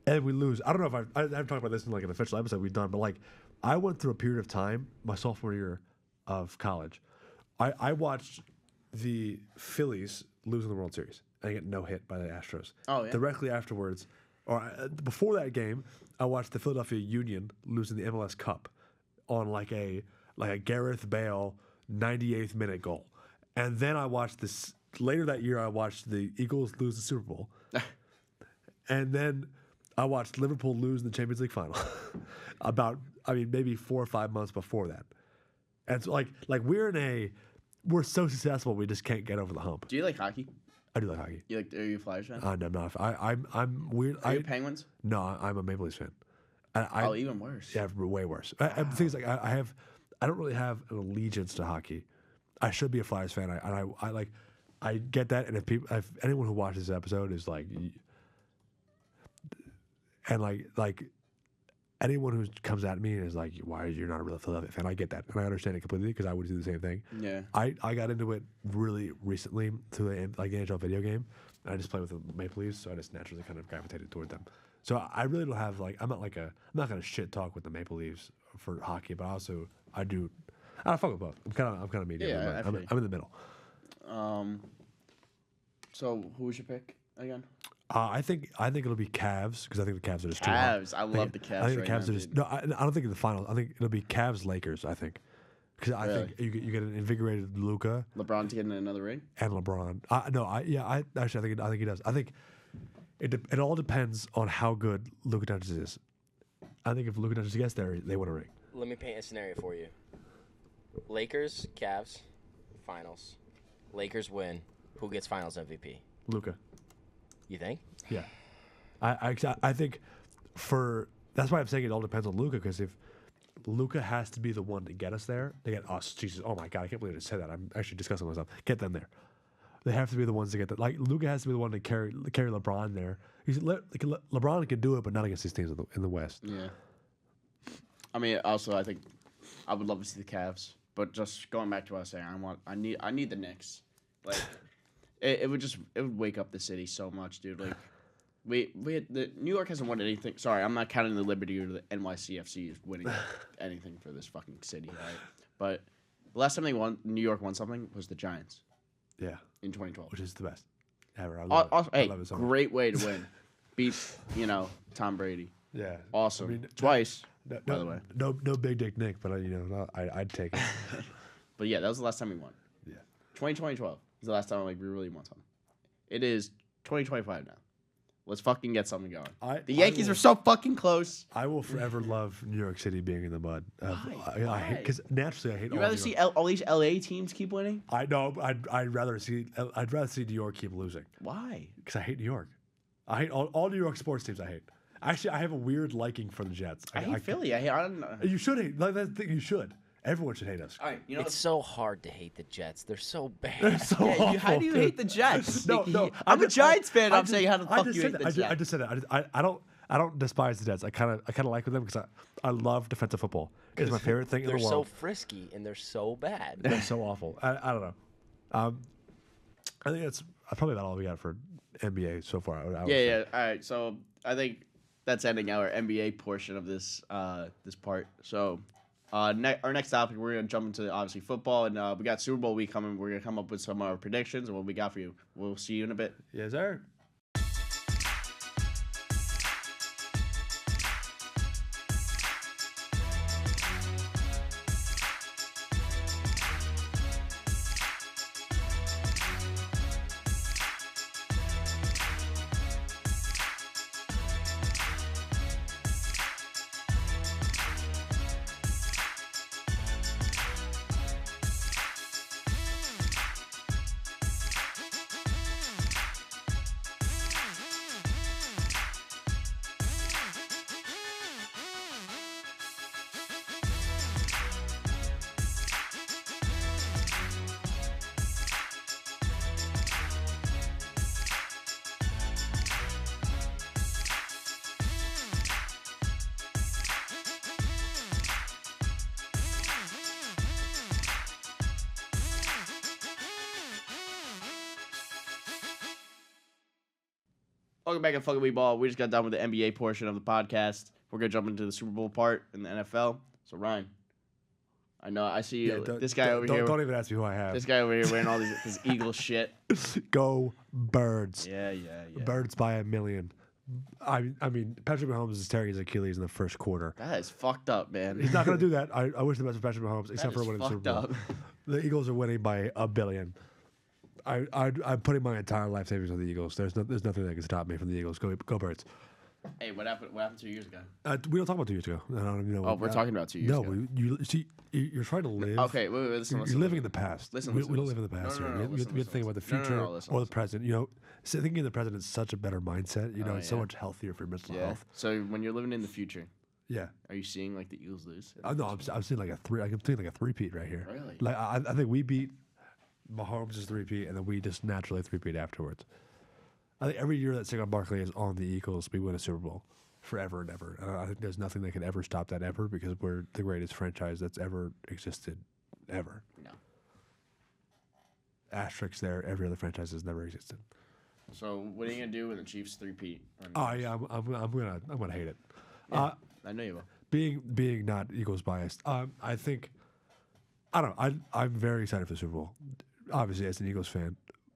and we lose. I don't know if I haven't talked about this in like an official episode we've done, but like I went through a period of time my sophomore year of college. I watched the Phillies lose in the World Series and get no hit by the Astros. Oh, yeah? Directly afterwards, or before that game, I watched the Philadelphia Union losing the MLS Cup on like a Gareth Bale 98th minute goal. And then I watched this later that year I watched the Eagles lose the Super Bowl. And then I watched Liverpool lose in the Champions League final. Maybe 4 or 5 months before that. And it's like we're so successful we just can't get over the hump. Do you like hockey? I do like hockey. Are you a Flyers fan? No, I'm not. I'm weird. Are you Penguins? No, I'm a Maple Leafs fan. Even worse. Yeah, way worse. The thing is, like, I don't really have an allegiance to hockey. I should be a Flyers fan. I get that. And if anyone who watches this episode is like, and like anyone who comes at me and is like, why are you not a real Philadelphia fan? I get that, and I understand it completely because I would do the same thing. Yeah. I got into it really recently through the NHL video game. And I just play with the Maple Leafs, so I just naturally kind of gravitated toward them. So I really don't have I'm not gonna shit talk with the Maple Leafs for hockey, but also I fuck with both. I'm kind of medium. Yeah, I'm in the middle. So who was your pick again? I think it'll be Cavs because I think the Cavs are just Cavs. too I love the Cavs. I think right the Cavs now, are just dude. no. I don't think in the finals. I think it'll be Cavs Lakers. I think because I think you get an invigorated Luka LeBron's getting another ring. and LeBron. I think he does. I think it all depends on how good Luka Doncic is. I think if Luka Doncic gets there, they win a ring. Let me paint a scenario for you. Lakers, Cavs, finals. Lakers win. Who gets finals MVP? Luka. You think? Yeah, I think that's why I'm saying it all depends on Luka because if Luka has to be the one to get us there, they get us. Jesus, oh my God, I can't believe I just said that. I'm actually discussing myself. Get them there. They have to be the ones to get that. Like Luka has to be the one to carry LeBron there. LeBron can do it, but not against these teams in the West. Yeah. I mean, also I think I would love to see the Cavs, but just going back to what I was saying, I need the Knicks. Like it would wake up the city so much, dude. Like we had, the New York hasn't won anything. Sorry, I'm not counting the Liberty or the NYCFC is winning anything for this fucking city, right? But the last time New York won something was the Giants. Yeah, in 2012, which is the best ever. I love it. Hey, I love it so much. great way to win. Beat Tom Brady. Yeah, awesome. I mean, twice. No, by the way, no big dick Nick, but I'd take it. But yeah, that was the last time we won. Yeah, 2012 is the last time we really won something. It is 2025 now. Let's fucking get something going. The Yankees are so fucking close. I will forever love New York City being in the mud. Why? Because naturally I hate. You rather see all these LA teams keep winning? I know. I'd rather see New York keep losing. Why? Because I hate New York. I hate all New York sports teams. I hate. Actually, I have a weird liking for the Jets. I hate Philly. I don't know. You should hate. Like, that's the thing. You should. Everyone should hate us. All right, it's so hard to hate the Jets. They're so bad. They're so awful, how do you dude. hate the Jets? No. I'm a Giants fan. I'm saying how the fuck you hate the Jets. I just said that. I don't despise the Jets. I kind of like them because I love defensive football. It's my favorite thing in the world. They're so frisky and they're so bad. They're so awful. I don't know. I think that's probably about all we got for NBA so far. Yeah. All right. So I think that's ending our NBA portion of this this part. So our next topic, we're gonna jump into obviously football, and we got Super Bowl week coming. We're gonna come up with some of our predictions and what we got for you. We'll see you in a bit. Yes, sir. Welcome back to Fiwb Ball. We just got done with the NBA portion of the podcast. We're gonna jump into the Super Bowl part in the NFL. So Ryan, I know I see you. This guy over here. Don't even ask me who I have. This guy over here wearing all this Eagle shit. Go Birds. Yeah. Birds by a million. I mean, Patrick Mahomes is tearing his Achilles in the first quarter. That is fucked up, man. He's not going to do that. I wish the best for Patrick Mahomes, except for winning the Super Bowl. Up. The Eagles are winning by $1 billion. I'm putting my entire life savings on the Eagles. There's nothing that can stop me from the Eagles. Go Birds. Hey, what happened 2 years ago? We don't talk about 2 years ago. I don't even know. Oh, we're talking about 2 years ago. No, you see, you're trying to live. Okay, wait, listen. You're living in the past. Listen, we don't live in the past here. We have to think about the future or the present. You know, thinking of the present is such a better mindset. You know, it's so much healthier for your mental health. So when you're living in the future, yeah, are you seeing like the Eagles lose? No, I'm seeing like a three. I'm seeing like a three-peat right here. Really? Like I think we beat Mahomes' three-peat, and then we just naturally three-peat afterwards. I think every year that Saquon Barkley is on the Eagles, we win a Super Bowl. Forever and ever. I think there's nothing that can ever stop that ever because we're the greatest franchise that's ever existed, ever. No. Asterisks there. Every other franchise has never existed. So what are you gonna do when the Chiefs three-peat? Oh yeah, I'm gonna hate it. Yeah, I know you will. Being not Eagles biased, I think I don't know. I'm very excited for the Super Bowl. Obviously, as an Eagles fan,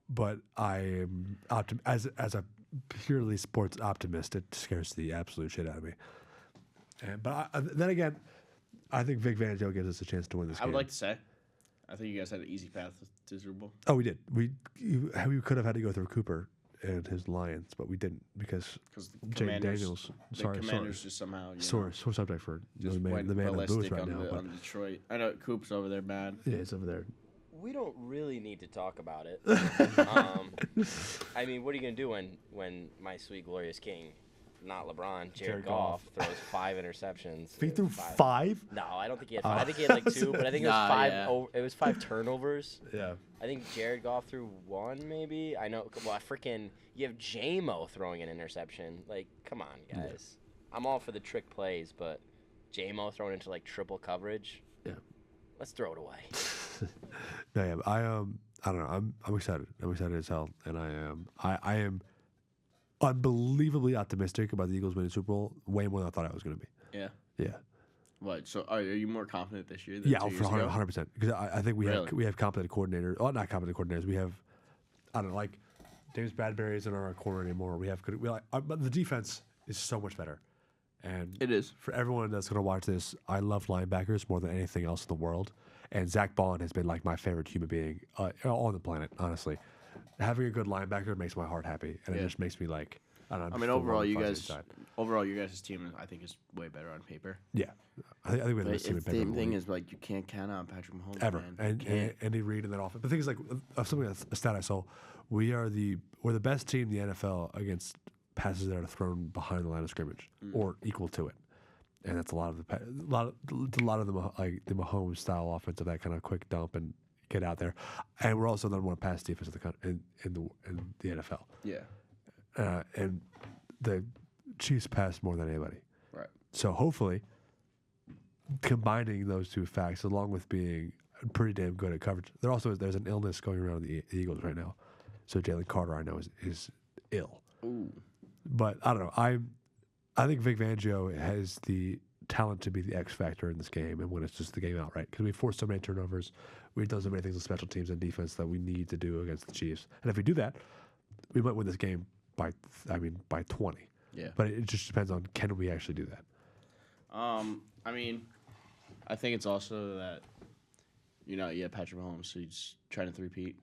but I am as a purely sports optimist, it scares the absolute shit out of me. But then again, I think Vic Fangio gives us a chance to win this game. I would like to say, I think you guys had an easy path to Super Bowl. Oh, we did. We could have had to go through Cooper and his Lions, but we didn't because Jay Daniels. Commanders just somehow sore subject for just the man in the booth right now. On Detroit. I know Coop's over there bad. Yeah, it's over there. We don't really need to talk about it. I mean, what are you going to do when my sweet, glorious king, not LeBron, Jared Goff, throws 5 interceptions? He threw 5? No, I don't think he had 5. I think he had like 2, but I think it was 5. Yeah. It was 5 turnovers. Yeah. I think Jared Goff threw 1, maybe. I know. Well, you have J-Mo throwing an interception. Like, come on, guys. Yeah. I'm all for the trick plays, but J-Mo thrown into like triple coverage. Yeah. Let's throw it away. Yeah, I don't know. I'm excited. I'm excited as hell, and I am unbelievably optimistic about the Eagles winning Super Bowl. Way more than I thought I was going to be. Yeah. Yeah. What? So are you more confident this year? Than Yeah, 2 years ago? 100%. Because I think we have competent coordinators. Oh, not competent coordinators. We have, I don't know, like James Bradbury isn't our corner anymore. But the defense is so much better. And it is. For everyone that's going to watch this, I love linebackers more than anything else in the world. And Zach Bond has been like my favorite human being on the planet, honestly. Having a good linebacker makes my heart happy. And it just makes me like, I don't know. I mean, overall, you guys' team, I think, is way better on paper. Yeah. I think we're the best team in paper. The thing is, like, you can't count on Patrick Mahomes. Ever. Man. And Andy Reid in that offense. The thing is, like, a stat I saw, we're the best team in the NFL against passes that are thrown behind the line of scrimmage or equal to it, and that's a lot of the like the Mahomes style offense of that kind of quick dump and get out there, and we're also the number one pass defense in the NFL. Yeah, and the Chiefs pass more than anybody. Right. So hopefully, combining those two facts along with being pretty damn good at coverage, there's an illness going around the Eagles right now. So Jalen Carter, I know, is ill. Ooh. But I don't know. I think Vic Fangio has the talent to be the X factor in this game and when it's just the game outright. Because we forced so many turnovers, we've done so many things with special teams and defense that we need to do against the Chiefs. And if we do that, we might win this game by 20. Yeah. But it just depends on can we actually do that. I mean, I think it's also that you have Patrick Mahomes, so he's trying to three-peat.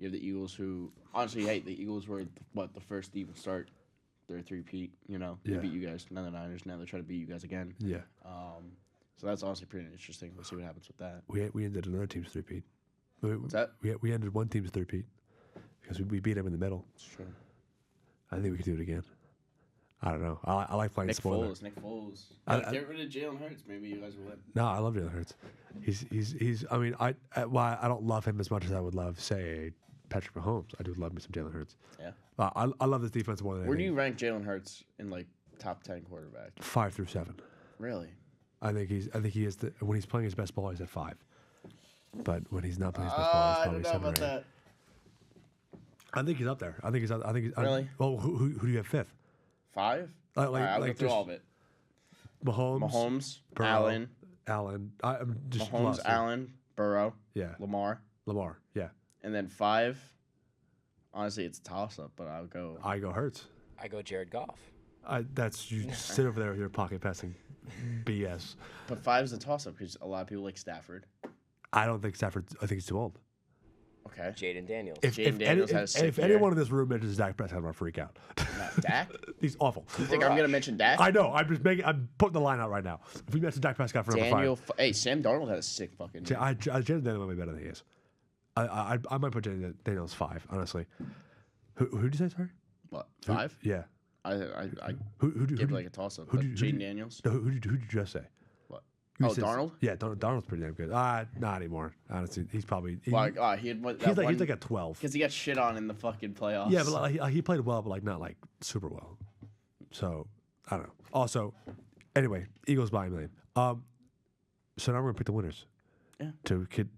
You have the Eagles who, honestly, the Eagles were, the first to even start their three-peat, They beat you guys, now the Niners, now they're trying to beat you guys again. Yeah. So that's honestly pretty interesting. We'll see what happens with that. We ended another team's three-peat. What's that? We ended one team's three-peat because we beat them in the middle. That's true. I think we could do it again. I don't know. I like playing spoiler. Nick Foles. Get rid of Jalen Hurts. Maybe you guys will win. No, I love Jalen Hurts. He's. I mean, I don't love him as much as I would love, say, Patrick Mahomes. I do love me some Jalen Hurts. Yeah. I love this defense more than anything. Where do you rank Jalen Hurts in like top 10 quarterback? 5 through 7. Really? I think he is when he's playing his best ball, he's at 5. But when he's not playing his best ball, he's probably 7 or 8. That. I think he's up there. I think he's. Really? Well, who do you have fifth? 5? Like, All right, I'll like go through just all of it. Mahomes, Burrow, Allen. I'm just Mahomes, lost here. Allen, Burrow, Yeah, Lamar. Yeah. And then 5, honestly, it's a toss-up, but I'll go. I go Hurts. I go Jared Goff. That's you sit over there with your pocket passing BS. But 5 is a toss-up because a lot of people like Stafford. I don't think Stafford. I think he's too old. Okay. Jaden Daniels. Jaden Daniels had a sick if year. anyone in this room mentions Dak Prescott, I'm gonna freak out. Not Dak? He's awful. You think I'm going to mention Dak? I know. I'm putting the line out right now. If we mention Dak Prescott for number 5, Hey, Sam Darnold had a sick fucking year. Jaden Daniels might be better than he is. I might put Jaden Daniels 5, honestly. Who did you say? Sorry. What, 5? Yeah. I Who give like a toss-up. who But do you- Jaden Daniels? No, who did you just say? What? You Oh, said- Darnold? Yeah, Darnold's pretty damn good. Not anymore. Honestly, he's probably He had he's like a 12. because he got shit on in the fucking playoffs. Yeah, but like, he played well, but like not like super well. So I don't know. Also, anyway, Eagles by a million. So now we're gonna pick the winners. Yeah.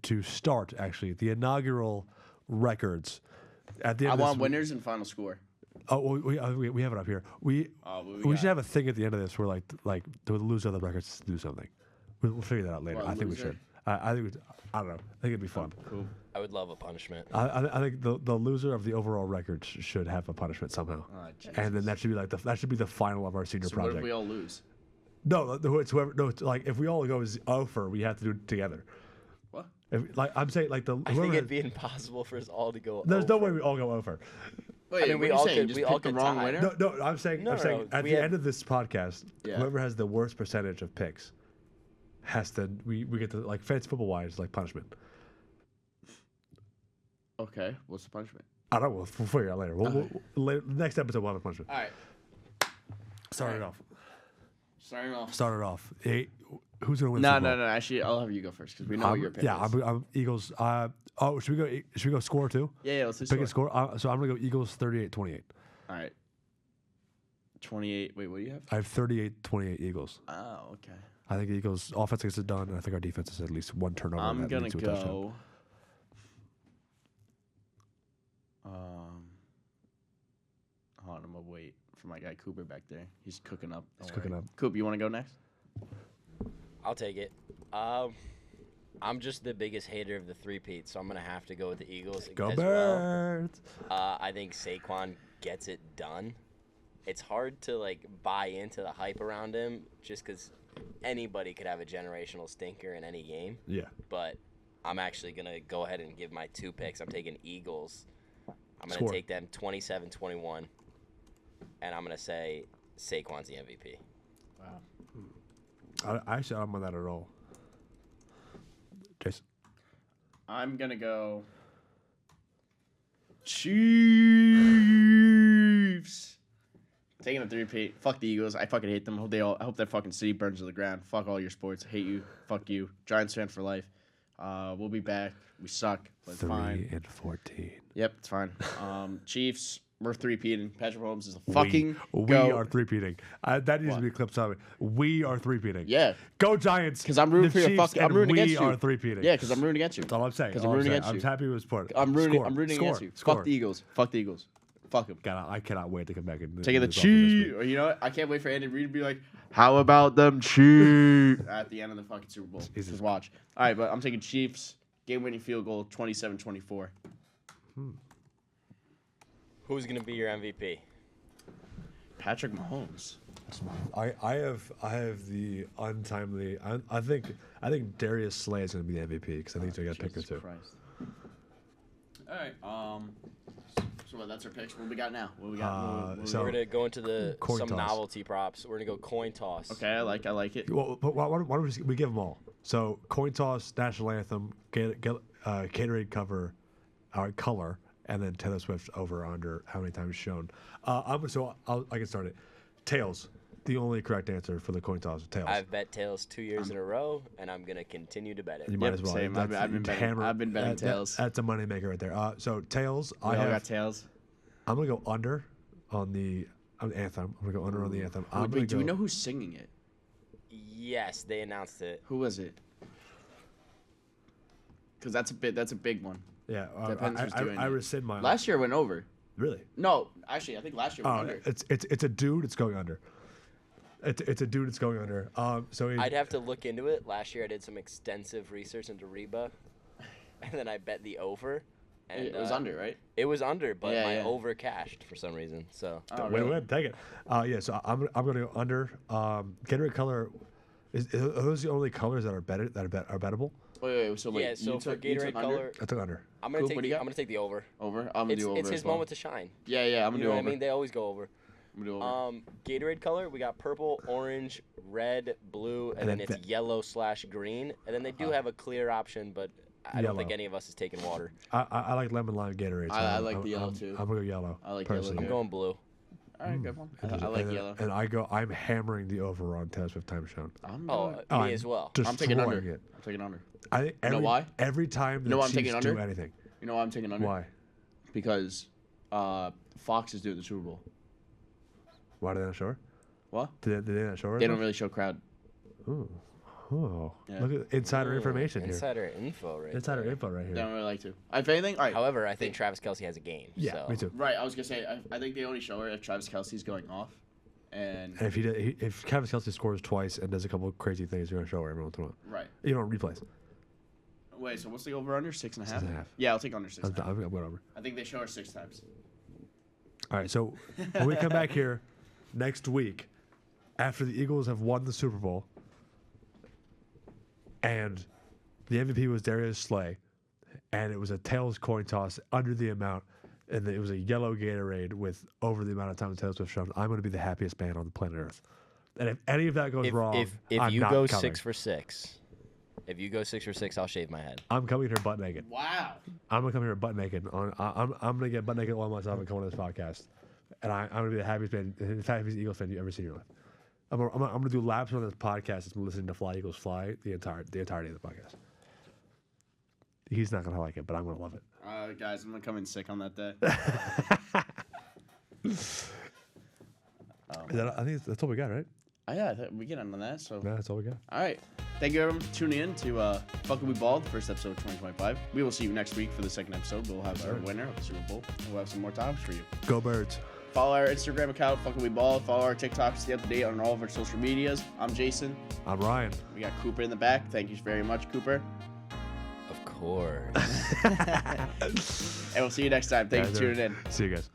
To start actually the inaugural records at the end. I of this want winners and final score. Oh, well, we have it up here. We should have a thing at the end of this where like the loser of the records to do something. We'll figure that out later. What, I think we loser? should. I think I don't know. I think it'd be fun. Cool. I would love a punishment. I think the loser of the overall records should have a punishment somehow, and then that should be like that should be the final of our senior So what project. if we all lose? No, it's whoever. No, it's like if we all go over, we have to do it together. What? Like I'm saying, like I think whoever. it'd be impossible for us all to go. There's no over. way we all go over. Wait, mean, what we are you all saying? could- Just we pick all the could wrong tie. winner? No, I'm saying No, at we the have- end of this podcast, Yeah. whoever has the worst percentage of picks has to we get to like fantasy football wise like punishment. Okay, what's the punishment? I don't know. We'll figure it out later. Next episode we'll have a punishment. All right, Start it off. starting off. Hey, who's gonna win? No, the Super Bowl? no. Actually, I'll have you go first because we know what your pick yeah, is. I'm Eagles. Should we go score too? Yeah, let's do Pick a score. score. So I'm gonna go Eagles 38-28. All right. 28. Wait, what do you have? I have 38-28 Eagles. Oh, okay. I think the Eagles offense gets it done, and I think our defense has at least one turnover. I'm that gonna leads to a touchdown. go. Hold on, I'm gonna wait for my guy Cooper back there. He's cooking up. He's Don't cooking worry. up. Coop, you want to go next? I'll take it. I'm just the biggest hater of the three-peat, so I'm gonna have to go with the Eagles Go as well. Birds! I think Saquon gets it done. It's hard to like buy into the hype around him, just because anybody could have a generational stinker in any game. Yeah. But I'm actually gonna go ahead and give my 2 picks. I'm taking Eagles. I'm gonna Score. take them 27-21, and I'm gonna say Saquon's the MVP. Wow. I'm on that at all. Jason. I'm gonna go. Chiefs. Taking a 3-peat. Fuck the Eagles. I fucking hate them. I hope that fucking city burns to the ground. Fuck all your sports. I hate you. Fuck you. Giants fan for life. We'll be back. We suck, but it's fine. 3-14. Yep, it's fine. Chiefs. We're 3-peating. Patrick Mahomes is a fucking We goat. are 3-peating. That needs to be clipped on me. We are 3-peating. Yeah, Go Giants! because I'm rooting The for your Chiefs, fucking. I'm and rooting against you. We are 3-peating. Yeah, because I'm rooting against you. That's all I'm saying. 'Cause All I'm rooting saying. against you. I'm happy with support. I'm rooting. Score. I'm rooting Score. against you. Score. Fuck the Eagles. Fuck the Eagles. Fuck them. I cannot wait to come back and Taking the do this often this Chiefs. week. Or you know what? I can't wait for Andy Reid to be like, "How about them Chiefs?" at the end of the fucking Super Bowl. Jesus. Just watch. All right, but I'm taking Chiefs. Game-winning field goal, 27-24. Who's gonna be your MVP? Patrick Mahomes. I have the untimely. I think Darius Slay is going to be the MVP because I think he's going to get a pick or Jesus two. Christ. All right. So what, that's our picks. What we got now? What we got? So- We're gonna go into Coin some toss. novelty props. We're gonna go coin toss. Okay, I like it. Well, but why don't we give them all? So coin toss, national anthem, Gatorade cover, color, and then Taylor Swift over under how many times shown. I can start it. Tails, the only correct answer for the coin toss. Tails. I've bet tails 2 years in a row, and I'm gonna continue to bet it. You might Yep, as well. same. I've been betting tails. That's a moneymaker right there. So tails. We all got tails. I'm gonna go under on the anthem. I'm gonna go under on the anthem. Wait, do we know who's singing it? Yes, they announced it. Who was it? Because that's a big one. Yeah, Depends who's doing I it. rescind my Last year went over. Really? No, actually, I think last year went Oh, under. it's a dude. It's going under. It's a dude. It's going under. I'd have to look into it. Last year I did some extensive research into Reba, and then I bet the over. And, It was under, right? It was under, but Yeah, my yeah. over cashed for some reason. So Oh, win, really? win, take it. Yeah, so I'm going to go under. Gatorade color. Are those the only colors that are bettable? Wait. So wait. yeah, so you for took, you took Gatorade under? color, I took under. I'm gonna Coop, what do you got? take the over. Over. I'm gonna do over. It's his as well. moment to shine. Yeah. I'm gonna You do know over. what I mean? They always go over. I'm gonna do over. Gatorade color, we got purple, orange, red, blue, and then then it's yellow/green. And then they do have a clear option, but I don't think Yellow. any of us is taking water. I like lemon lime Gatorade. So I like the yellow, too. I'm gonna go yellow. I like yellow, personally. too. I'm going blue. All right, good one. I like and, yellow. And I'm hammering the over on Taylor Swift time shown. I'm Oh, gonna- me as well. I'm taking under. Destroying it. I'm taking under. I think You know why? Every time the know why I'm Chiefs taking do under? anything. You know why I'm taking under? Why? Because Fox is doing the Super Bowl. Why did they not show her? What? Did they not show her? They don't really show crowd. Ooh. Oh. Yeah. Look at insider information here. Insider info, right? Insider there. info right here. They don't really like to. If anything, all right. However, I think Travis Kelce has a game. Yeah, so. me too. Right, I was gonna say. I think they only show her if Travis Kelce's going off, and And if Travis Kelce scores twice and does a couple of crazy things, you're gonna show her every once in a while. right. You know, replays. Wait, so what's the over under? 6.5. 6.5. Yeah, I'll take under 6. I'm going over. I think they show her 6 times. All right, so when we come back here next week, after the Eagles have won the Super Bowl, and the MVP was Darius Slay, and it was a tails coin toss under the amount, and it was a yellow Gatorade with over the amount of time the Taylor Swift shown, I'm going to be the happiest man on the planet Earth. And if any of that goes wrong, If I'm you not go coming. 6 for 6, if you go 6 for 6, I'll shave my head. I'm coming here butt naked. Wow. I'm gonna come here butt naked. I'm gonna get butt naked all myself and come on this podcast, and I'm gonna be the happiest man, the happiest Eagles fan you ever seen in your life. I'm gonna do laps on this podcast as I'm listening to Fly Eagles Fly the entirety of the podcast. He's not gonna like it, but I'm gonna love it. Guys, I'm gonna come in sick on that day. I think that's all we got, right? Yeah, we get on that. So, Yeah, that's all we got. all right. Thank you everyone for tuning in to Fucking We Bald, first episode of 2025. We will see you next week for the second episode. We'll have our winner of the Super Bowl. We'll have some more topics for you. Go Birds. Follow our Instagram account, Fucking We Bald. Follow our TikTok to stay up to date on all of our social medias. I'm Jason. I'm Ryan. We got Cooper in the back. Thank you very much, Cooper. Of course. And we'll see you next time. Thank you for tuning in. See you guys.